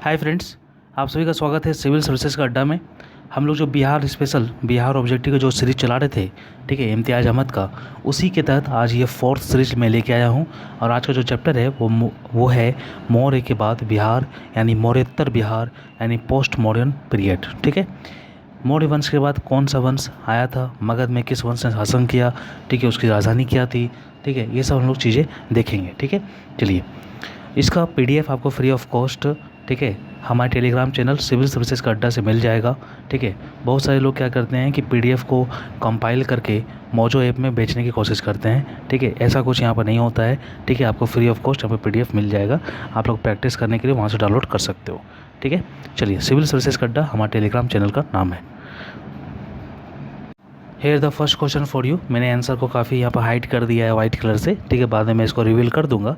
Hi friends, आप सभी का स्वागत है सिविल सर्विसेज का अड्डा में। हम लोग जो बिहार स्पेशल बिहार ऑब्जेक्टिव का जो सीरीज चला रहे थे, ठीक है, इम्तियाज़ अहमद का, उसी के तहत आज ये फोर्थ सीरीज में लेके आया हूँ। और आज का जो चैप्टर है वो है मौर्य के बाद बिहार, यानी मौर्योत्तर बिहार, यानी पोस्ट मॉडर्न पीरियड। ठीक है, मौर्य वंश के बाद कौन सा वंश आया था, मगध में किस वंश ने शासन किया, ठीक है, उसकी राजधानी क्या थी, ठीक है, ये सब हम लोग चीज़ें देखेंगे। ठीक है, चलिए, इसका पीडीएफ आपको फ्री ऑफ कॉस्ट, ठीक है, हमारे टेलीग्राम चैनल सिविल सर्विसेज का अड्डा से मिल जाएगा। ठीक है, बहुत सारे लोग क्या करते हैं कि पीडीएफ को कंपाइल करके मोजो ऐप में बेचने की कोशिश करते हैं। ठीक है, ऐसा कुछ यहाँ पर नहीं होता है। ठीक है, आपको फ्री ऑफ कॉस्ट यहाँ पर पीडीएफ मिल जाएगा, आप लोग प्रैक्टिस करने के लिए वहाँ से डाउनलोड कर सकते हो। ठीक है, चलिए, सिविल सर्विसेज का अड्डा हमारे टेलीग्राम चैनल का नाम है। Here the first question for you. मैंने आंसर को काफ़ी यहाँ पर हाइड कर दिया है वाइट कलर से। ठीक है, बाद में मैं इसको रिवील कर दूंगा।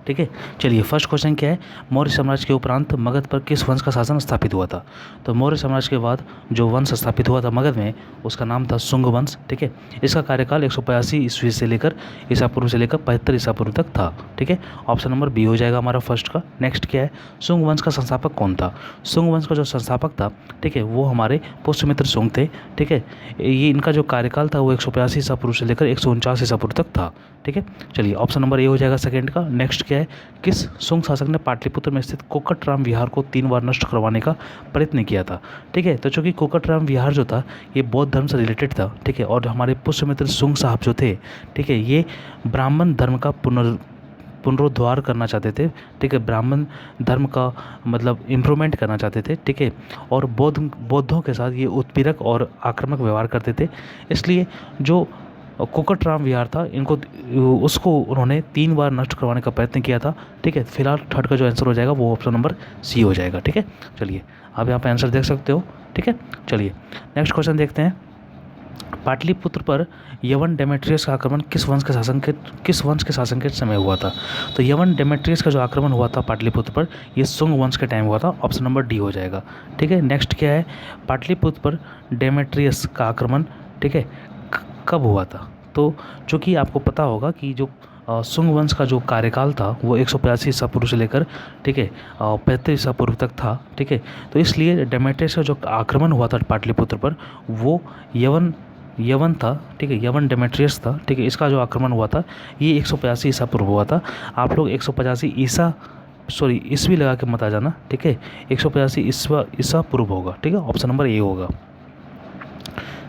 ठीक है, चलिए, फर्स्ट क्वेश्चन क्या है, मौर्य साम्राज्य के उपरांत मगध पर किस वंश का शासन स्थापित हुआ था। तो मौर्य साम्राज्य के बाद जो वंश स्थापित हुआ था मगध में, उसका नाम था शुंग वंश। ठीक है, इसका कार्यकाल 185 ईस्वी से लेकर ईसा पूर्व से लेकर 75 ईसा पूर्व तक था। ठीक है, ऑप्शन नंबर बी हो जाएगा हमारा फर्स्ट का। नेक्स्ट क्या है, शुंग वंश का संस्थापक कौन था। शुंग वंश का जो संस्थापक था, ठीक है, वो हमारे पुष्यमित्र शुंग थे। ठीक है, ये इनका जो कार्यकाल था वो 185 ईसा पूर्व से लेकर 149 ईसा पूर्व तक था। ठीक है, चलिए, ऑप्शन नंबर ए हो जाएगा सेकंड का। नेक्स्ट क्या है, किस शुंग शासक ने पाटलिपुत्र में स्थित कोकटराम विहार को 3 बार नष्ट करवाने का प्रयत्न किया था। ठीक है, तो चूंकि कोकटराम विहार जो था ये बौद्ध धर्म से रिलेटेड था। ठीक है, और हमारे पुष्यमित्र शुंग साहब जो थे, ठीक है, ये ब्राह्मण धर्म का पुनरुद्धार करना चाहते थे। ठीक है, ब्राह्मण धर्म का मतलब इम्प्रूवमेंट करना चाहते थे। ठीक है, और बौद्धों के साथ ये उत्पीड़क और आक्रामक व्यवहार करते थे। इसलिए जो कोकटराम विहार था, उसको उन्होंने 3 बार नष्ट करवाने का प्रयत्न किया था। ठीक है, फिलहाल थर्ड का जो आंसर हो जाएगा वो ऑप्शन नंबर सी हो जाएगा। ठीक है, चलिए, आप यहाँ पे आंसर देख सकते हो। ठीक है, चलिए, नेक्स्ट क्वेश्चन देखते हैं। पाटलिपुत्र पर यवन डेमेट्रियस का आक्रमण किस वंश के शासन के समय हुआ था। तो यवन डेमेट्रियस का जो आक्रमण हुआ था पाटलिपुत्र पर, ये शुंग वंश के टाइम हुआ था। ऑप्शन नंबर डी हो जाएगा। ठीक है, नेक्स्ट क्या है, पाटलिपुत्र पर डेमेट्रियस का आक्रमण, ठीक है, कब हुआ था। तो चूँकि आपको पता होगा कि जो शुंग वंश का जो कार्यकाल था वो 185 ईसा पूर्व से लेकर, ठीक है, 35 ईसा पूर्व तक था। ठीक है, तो इसलिए डेमेट्रियस का जो आक्रमण हुआ था पाटलिपुत्र पर वो यवन था। ठीक है, यवन डेमेट्रियस था। ठीक है, इसका जो आक्रमण हुआ था ये 185 ईसा पूर्व हुआ था। आप लोग 185 ईस्वी लगा के मत आ जाना। ठीक है, 185 ईसा पूर्व होगा। ठीक है, ऑप्शन नंबर ए होगा।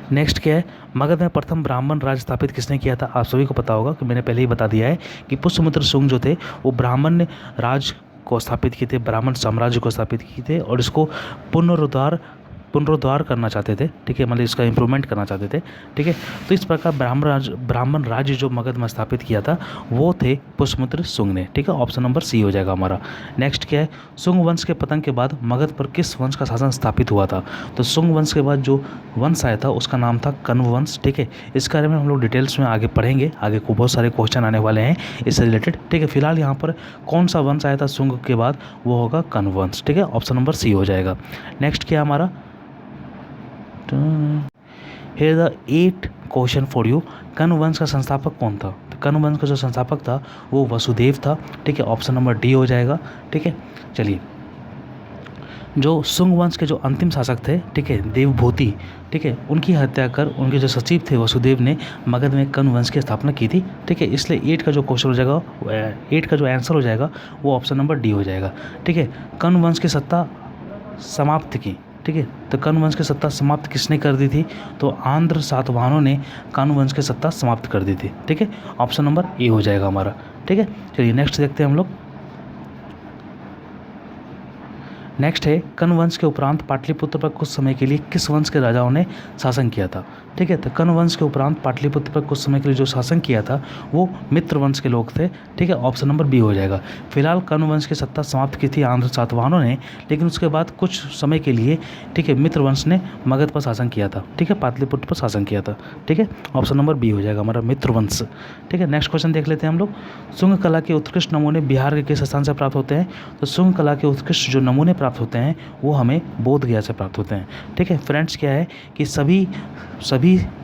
नेक्स्ट क्या है, मगध में प्रथम ब्राह्मण राज स्थापित किसने किया था। आप सभी को पता होगा कि मैंने पहले ही बता दिया है कि पुष्यमित्र शुंग जो थे वो ब्राह्मण राज को स्थापित किए थे, ब्राह्मण साम्राज्य को स्थापित किए थे, और इसको पुनरुद्धार करना चाहते थे। ठीक है, मतलब इसका इम्प्रूवमेंट करना चाहते थे। ठीक है, तो इस प्रकार ब्राह्मण राज्य जो मगध में स्थापित किया था वो थे पुष्यमित्र शुंग ने। ठीक है, ऑप्शन नंबर सी हो जाएगा हमारा। नेक्स्ट क्या है, शुंग वंश के पतन के बाद मगध पर किस वंश का शासन स्थापित हुआ था। तो शुंग वंश के बाद जो वंश आया था उसका नाम था कण्व वंश। ठीक है, इस बारे में हम लोग डिटेल्स में आगे पढ़ेंगे, आगे को बहुत सारे क्वेश्चन आने वाले हैं इससे रिलेटेड। ठीक है, फिलहाल यहाँ पर कौन सा वंश आया था शुंग के बाद, वो होगा कण्व वंश। ठीक है, ऑप्शन नंबर सी हो जाएगा। नेक्स्ट क्या हमारा, Here the 8 question for you. Kanva वंश का संस्थापक कौन था। तो कण्व वंश का जो संस्थापक था वो वसुदेव था। ठीक है, ऑप्शन नंबर डी हो जाएगा। ठीक है, चलिए, जो शुंग वंश के जो अंतिम शासक थे, ठीक है, देवभूति, ठीक है, उनकी हत्या कर उनके जो सचिव थे वसुदेव ने मगध में कण्व वंश की स्थापना की थी। ठीक है, इसलिए 8 का जो क्वेश्चन हो जाएगा, 8 का जो आंसर हो जाएगा वो ऑप्शन नंबर डी हो जाएगा। ठीक है, कण्व वंश की सत्ता समाप्त की। ठीक है, तो कण्व वंश की सत्ता समाप्त किसने कर दी थी। तो आंध्र सातवाहनों ने कण्व वंश की सत्ता समाप्त कर दी थी। ठीक है, ऑप्शन नंबर ए हो जाएगा हमारा। ठीक है, चलिए, नेक्स्ट देखते हैं हम लोग। नेक्स्ट है, कण्व वंश के उपरांत पाटलिपुत्र पर कुछ समय के लिए किस वंश के राजाओं ने शासन किया था। ठीक है, तो कण्व वंश के उपरांत पाटलिपुत्र पर कुछ समय के लिए जो शासन किया था वो मित्र वंश के लोग थे। ठीक है, ऑप्शन नंबर बी हो जाएगा। फिलहाल कण्व वंश की सत्ता समाप्त की थी आंध्र सातवाहनों ने, लेकिन उसके बाद कुछ समय के लिए, ठीक है, मित्र वंश ने मगध पर शासन किया था। ठीक है, पाटलिपुत्र पर शासन किया था। ठीक है, ऑप्शन नंबर बी हो जाएगा हमारा, मित्र वंश। ठीक है, नेक्स्ट क्वेश्चन देख लेते हैं हम लोग। शुंग कला के उत्कृष्ट नमूने बिहार के किस स्थान से प्राप्त होते हैं। तो शुंग कला के उत्कृष्ट जो नमूने प्राप्त होते हैं वो हमें बोध गया से प्राप्त होते हैं। ठीक है, फ्रेंड्स, क्या है कि सभी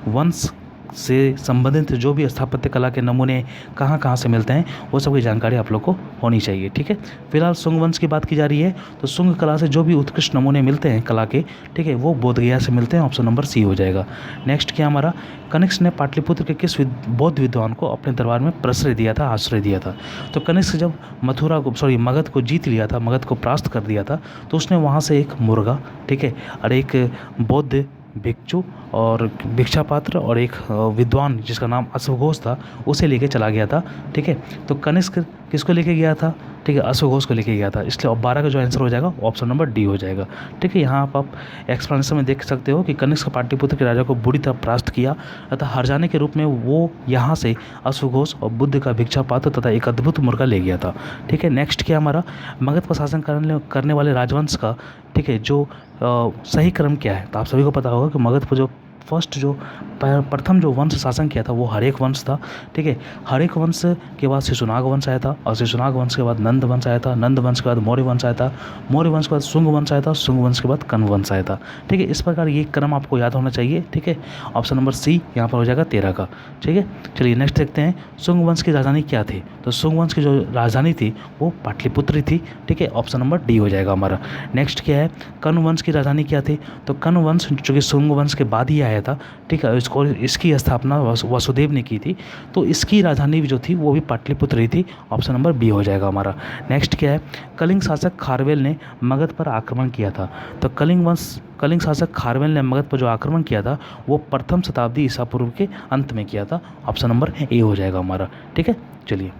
वंश से संबंधित जो भी स्थापत्य कला के नमूने कहाँ कहाँ से मिलते हैं वो सब की जानकारी आप लोग को होनी चाहिए। ठीक है, फिलहाल शुंग वंश की बात की जा रही है तो शुंग कला से जो भी उत्कृष्ट नमूने मिलते हैं कला के, ठीक है, वो बोधगया से मिलते हैं। ऑप्शन नंबर सी हो जाएगा। नेक्स्ट क्या हमारा, कनिष्क ने पाटलिपुत्र के किस बौद्ध विद्वान को अपने दरबार में प्रश्रय दिया था, आश्रय दिया था? तो कनिष्क जब मगध को जीत लिया था, मगध को परास्त कर दिया था, तो उसने वहाँ से एक मुर्गा, ठीक है, और एक बौद्ध भिक्षु और भिक्षा पात्र और एक विद्वान जिसका नाम अश्वघोष था उसे लेके चला गया था। ठीक है, तो कनिष्क किसको लेके गया था? ठीक है, अश्वघोष को लेके गया था। इसलिए 12 का जो आंसर हो जाएगा ऑप्शन नंबर डी हो जाएगा। ठीक है, यहाँ आप एक्सप्लेनेशन में देख सकते हो कि कनिष्क पाटलिपुत्र के राजा को बुरी तरह परास्त किया तथा हरजाने के रूप में वो यहाँ से अश्वघोष और बुद्ध का भिक्षा पात्र तथा एक अद्भुत मुर्गा ले गया था। ठीक है, नेक्स्ट क्या हमारा, मगध पर शासन करने वाले राजवंश का, ठीक है, जो सही क्रम क्या है? तो आप सभी को पता होगा कि मगध पर जो प्रथम जो वंश शासन किया था वो हरेक वंश था। ठीक है, हरेक वंश के बाद शिशुनाग वंश आया था और शिशुनाग वंश के बाद नंद वंश आया था, नंद वंश के बाद मौर्य वंश आया था, मौर्य वंश के बाद शुंग वंश आया था, शुंग वंश के बाद कण्व वंश आया था। ठीक है, इस प्रकार ये क्रम आपको याद होना चाहिए। ठीक है, ऑप्शन नंबर सी यहाँ पर हो जाएगा 13 का। ठीक है, चलिए नेक्स्ट देखते हैं, शुंग वंश की राजधानी क्या थी? तो शुंग वंश की जो राजधानी थी वो पाटलिपुत्र थी। ठीक है, ऑप्शन नंबर डी हो जाएगा हमारा। नेक्स्ट क्या है, कण्व वंश की राजधानी क्या थी? तो कण्व वंश जो कि शुंग वंश के बाद ही आया था। ठीक है, इसकी स्थापना वसुदेव ने की थी, तो इसकी राजधानी जो थी वो भी पाटलिपुत्र ही थी। ऑप्शन नंबर बी हो जाएगा हमारा। नेक्स्ट क्या है, कलिंग शासक खारवेल ने मगध पर आक्रमण किया था। तो कलिंग शासक खारवेल ने मगध पर जो आक्रमण किया था वो प्रथम शताब्दी ईसा पूर्व के अंत में किया था। ऑप्शन नंबर ए हो जाएगा हमारा। ठीक है, चलिए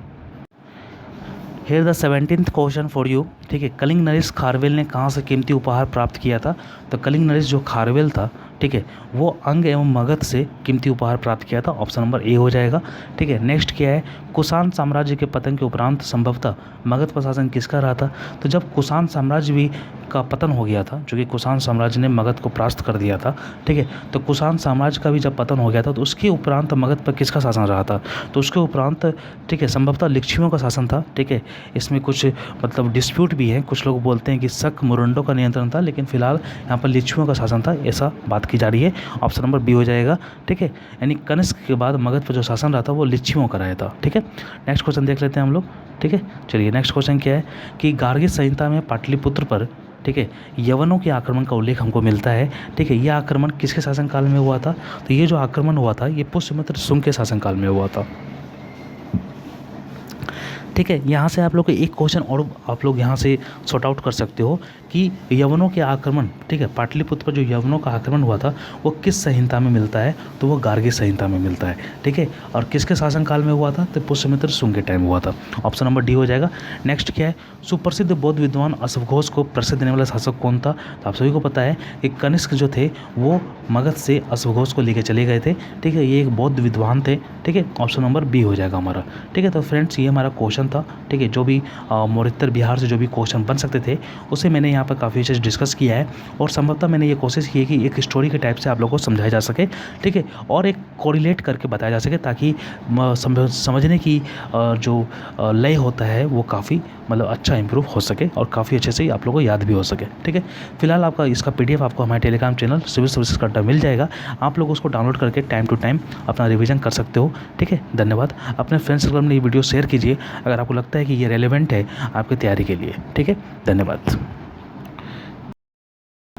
here the 17th question for you. ठीक है, कलिंग नरेश खारवेल ने कहाँ से कीमती उपहार प्राप्त किया था? तो कलिंग नरेश जो खारवेल था, ठीक है, वो अंग एवं मगध से कीमती उपहार प्राप्त किया था। ऑप्शन नंबर ए हो जाएगा। ठीक है, नेक्स्ट क्या है, कुषाण साम्राज्य के पतन के उपरांत संभवतः मगध पर शासन किसका रहा था? तो जब कुषाण साम्राज्य भी का पतन हो गया था, जो कि कुषाण साम्राज्य ने मगध को परास्त कर दिया था। ठीक है, तो कुषाण साम्राज्य का भी जब पतन हो गया था तो उसके उपरांत मगध पर किसका शासन रहा था? तो उसके उपरांत, ठीक है, संभवतः लिच्छवियों का शासन था। ठीक है, इसमें कुछ मतलब डिस्प्यूट भी है, कुछ लोग बोलते हैं कि शक मुरंडो का नियंत्रण था, लेकिन फिलहाल यहाँ पर लिच्छवियों का शासन था, ऐसा बात की जा रही है। ऑप्शन नंबर बी हो जाएगा। ठीक है, यानी कनिष्क के बाद मगध पर जो शासन रहा था वो लिच्छवियों का रहा था। ठीक है, नेक्स्ट क्वेश्चन देख लेते हैं हम लोग। ठीक है, चलिए नेक्स्ट क्वेश्चन क्या है कि गार्गी संहिता में पाटलिपुत्र पर, ठीक है, यवनों के आक्रमण का उल्लेख हमको मिलता है। ठीक है, यह आक्रमण किसके शासनकाल में हुआ था? तो ये जो आक्रमण हुआ था ये पुष्यमित्र शुंग के शासनकाल में हुआ था। ठीक है, यहाँ से आप लोग को एक क्वेश्चन और आप लोग यहाँ से सॉर्ट आउट कर सकते हो कि यवनों के आक्रमण, ठीक है, पाटलिपुत्र पर जो यवनों का आक्रमण हुआ था वो किस संहिता में मिलता है? तो वो गार्गी संहिता में मिलता है। ठीक है, और किसके शासनकाल में हुआ था? तो पुष्यमित्र शुंग के टाइम हुआ था। ऑप्शन नंबर डी हो जाएगा। नेक्स्ट क्या है, सुप्रसिद्ध बौद्ध विद्वान अश्वघोष को प्रसिद्ध देने वाला शासक कौन था? तो आप सभी को पता है कि कनिष्क जो थे वो मगध से अश्वघोष को लेकर चले गए थे। ठीक है, ये एक बौद्ध विद्वान थे। ठीक है, ऑप्शन नंबर बी हो जाएगा हमारा। ठीक है, तो फ्रेंड्स ये हमारा क्वेश्चन था। ठीक है, जो भी मौर्योत्तर बिहार से जो भी क्वेश्चन बन सकते थे उसे मैंने यहाँ पर काफ़ी अच्छे से डिस्कस किया है और संभवतः मैंने ये कोशिश की है कि एक स्टोरी के टाइप से आप लोगों को समझाया जा सके। ठीक है, और एक कोरिलेट करके बताया जा सके ताकि समझने की जो लय होता है वो काफ़ी मतलब अच्छा इंप्रूव हो सके और काफ़ी अच्छे से आप लोगों को याद भी हो सके। ठीक है, फिलहाल आपका इसका PDF आपको हमारे टेलीग्राम चैनल सिविल सर्विसेज का मिल जाएगा। आप लोग उसको डाउनलोड करके टाइम टू टाइम अपना रिवीजन कर सकते हो। ठीक है, धन्यवाद। अपने फ्रेंड्स सर्कल में ये वीडियो शेयर कीजिए अगर आपको लगता है कि ये रेलेवेंट है आपकी तैयारी के लिए। ठीक है, धन्यवाद।